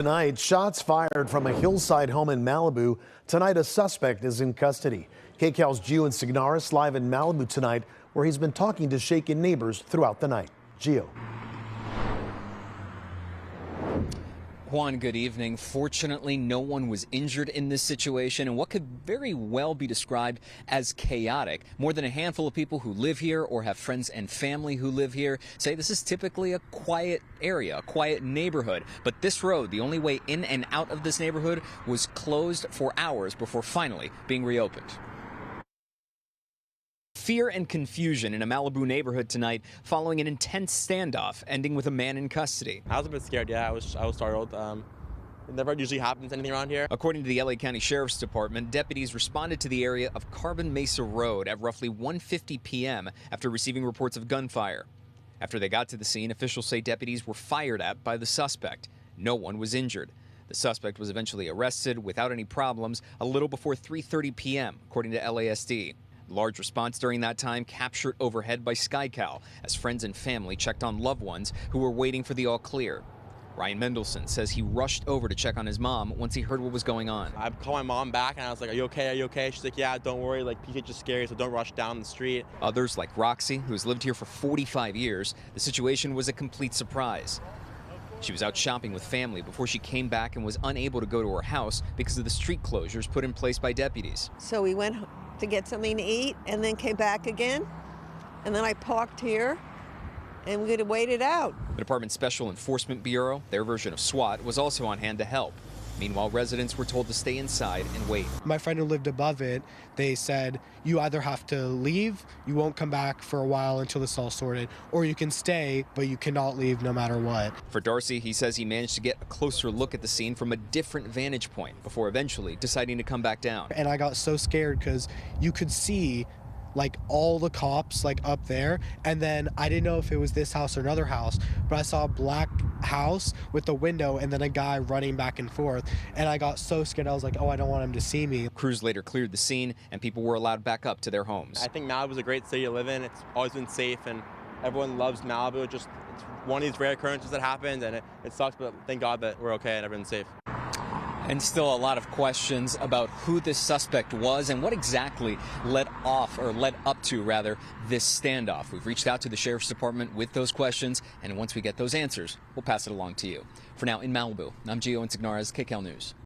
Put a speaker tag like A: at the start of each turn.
A: Tonight, shots fired from a hillside home in Malibu. Tonight, a suspect is in custody. KCAL's Gio Insignares live in Malibu tonight, where he's been talking to shaken neighbors throughout the night. Gio.
B: Juan, good evening. Fortunately, no one was injured in this situation in what could very well be described as chaotic. More than a handful of people who live here or have friends and family who live here say this is typically a quiet area, a quiet neighborhood. But this road, the only way in and out of this neighborhood, was closed for hours before finally being reopened. Fear and confusion in a Malibu neighborhood tonight following an intense standoff ending with a man in custody.
C: I was a bit scared, yeah. I was startled. It never usually happens anything around here.
B: According to the LA County Sheriff's Department, deputies responded to the area of Carbon Mesa Road at roughly 1:50 p.m. after receiving reports of gunfire. After they got to the scene, officials say deputies were fired at by the suspect. No one was injured. The suspect was eventually arrested without any problems a little before 3:30 p.m., according to LASD. Large response during that time captured overhead by SkyCal as friends and family checked on loved ones who were waiting for the all clear. Ryan Mendelson says he rushed over to check on his mom once he heard what was going on.
C: I called my mom back and I was like, "Are you okay? Are you okay?" She's like, "Yeah, don't worry. Like, PK's just scary, so don't rush down the street."
B: Others, like Roxy, who's lived here for 45 years, the situation was a complete surprise. She was out shopping with family before she came back and was unable to go to her house because of the street closures put in place by deputies.
D: So we went to get something to eat and then came back again. And then I parked here and we waited out.
B: The Department's Special Enforcement Bureau, their version of SWAT, was also on hand to help. Meanwhile, residents were told to stay inside and wait.
E: My friend who lived above it, they said, you either have to leave, you won't come back for a while until this is all sorted, or you can stay, but you cannot leave no matter what.
B: For Darcy, he says he managed to get a closer look at the scene from a different vantage point before eventually deciding to come back down.
E: And I got so scared because you could see like all the cops like up there, and then I didn't know if it was this house or another house, but I saw a black house with a window and then a guy running back and forth, and I got so scared. I was like, oh, I don't want him to see me.
B: Crews later cleared the scene and people were allowed back up to their homes.
C: I think Malibu's a great city to live in. It's always been safe and everyone loves Malibu. It's one of these rare occurrences that happened, and it sucks, but thank God that we're okay and everyone's safe.
B: And still a lot of questions about who this suspect was and what exactly led up to this standoff. We've reached out to the Sheriff's Department with those questions, and once we get those answers, we'll pass it along to you. For now, in Malibu, I'm Gio Insignares, KCAL News.